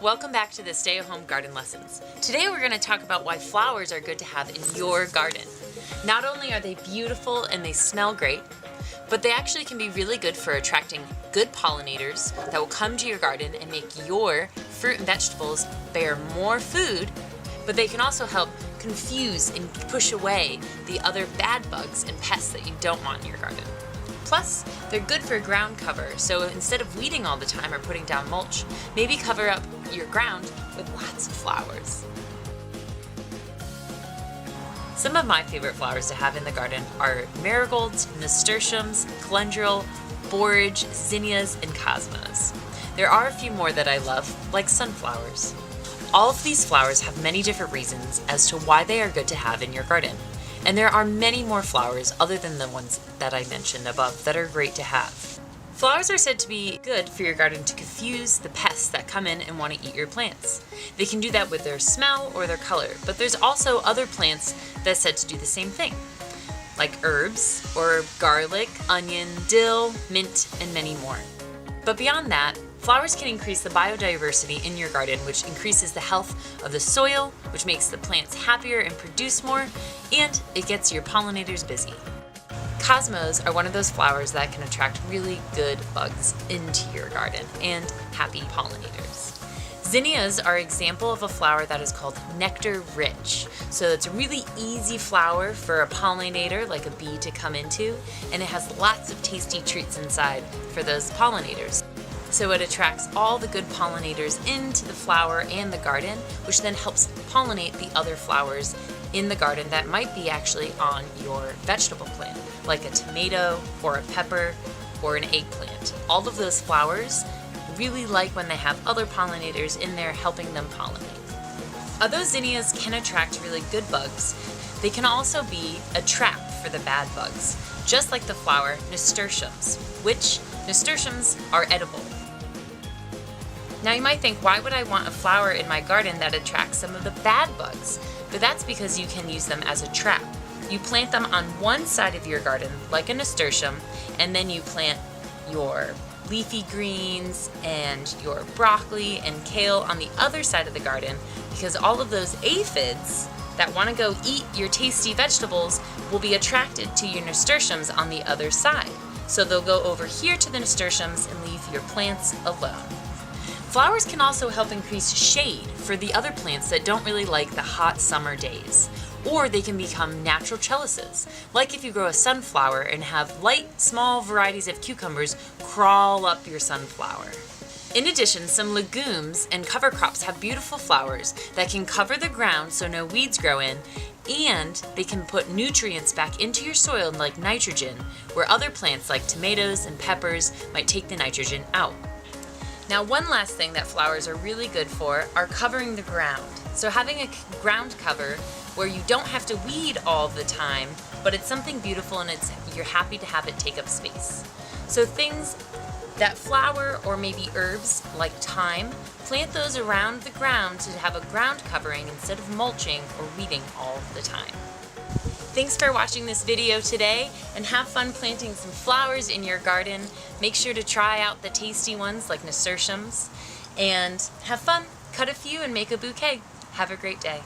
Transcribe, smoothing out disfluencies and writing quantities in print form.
Welcome back to the Stay-at-Home Garden Lessons. Today we're going to talk about why flowers are good to have in your garden. Not only are they beautiful and they smell great, but they actually can be really good for attracting good pollinators that will come to your garden and make your fruit and vegetables bear more food, but they can also help confuse and push away the other bad bugs and pests that you don't want in your garden. Plus, they're good for ground cover, so instead of weeding all the time or putting down mulch, maybe cover up your ground with lots of flowers. Some of my favorite flowers to have in the garden are marigolds, nasturtiums, calendula, borage, zinnias, and cosmos. There are a few more that I love, like sunflowers. All of these flowers have many different reasons as to why they are good to have in your garden. And there are many more flowers other than the ones that I mentioned above that are great to have. Flowers are said to be good for your garden to confuse the pests that come in and want to eat your plants. They can do that with their smell or their color, but there's also other plants that's said to do the same thing, like herbs or garlic, onion, dill, mint, and many more. But beyond that, flowers can increase the biodiversity in your garden, which increases the health of the soil, which makes the plants happier and produce more, and it gets your pollinators busy. Cosmos are one of those flowers that can attract really good bugs into your garden and happy pollinators. Zinnias are an example of a flower that is called nectar rich. So it's a really easy flower for a pollinator, like a bee, to come into, and it has lots of tasty treats inside for those pollinators. So it attracts all the good pollinators into the flower and the garden, which then helps pollinate the other flowers in the garden that might be actually on your vegetable plant, like a tomato or a pepper or an eggplant. All of those flowers really like when they have other pollinators in there helping them pollinate. Although zinnias can attract really good bugs, they can also be a trap for the bad bugs, just like the flower nasturtiums, which nasturtiums are edible. Now you might think, why would I want a flower in my garden that attracts some of the bad bugs? But that's because you can use them as a trap. You plant them on one side of your garden, like a nasturtium, and then you plant your leafy greens and your broccoli and kale on the other side of the garden, because all of those aphids that want to go eat your tasty vegetables will be attracted to your nasturtiums on the other side. So they'll go over here to the nasturtiums and leave your plants alone. Flowers can also help increase shade for the other plants that don't really like the hot summer days. Or they can become natural trellises, like if you grow a sunflower and have light, small varieties of cucumbers crawl up your sunflower. In addition, some legumes and cover crops have beautiful flowers that can cover the ground so no weeds grow in, and they can put nutrients back into your soil like nitrogen, where other plants like tomatoes and peppers might take the nitrogen out. Now, one last thing that flowers are really good for are covering the ground. So having a ground cover where you don't have to weed all the time, but it's something beautiful and you're happy to have it take up space. So things that flower or maybe herbs like thyme, plant those around the ground to have a ground covering instead of mulching or weeding all the time. Thanks for watching this video today, and have fun planting some flowers in your garden. Make sure to try out the tasty ones like nasturtiums, and have fun. Cut a few and make a bouquet. Have a great day.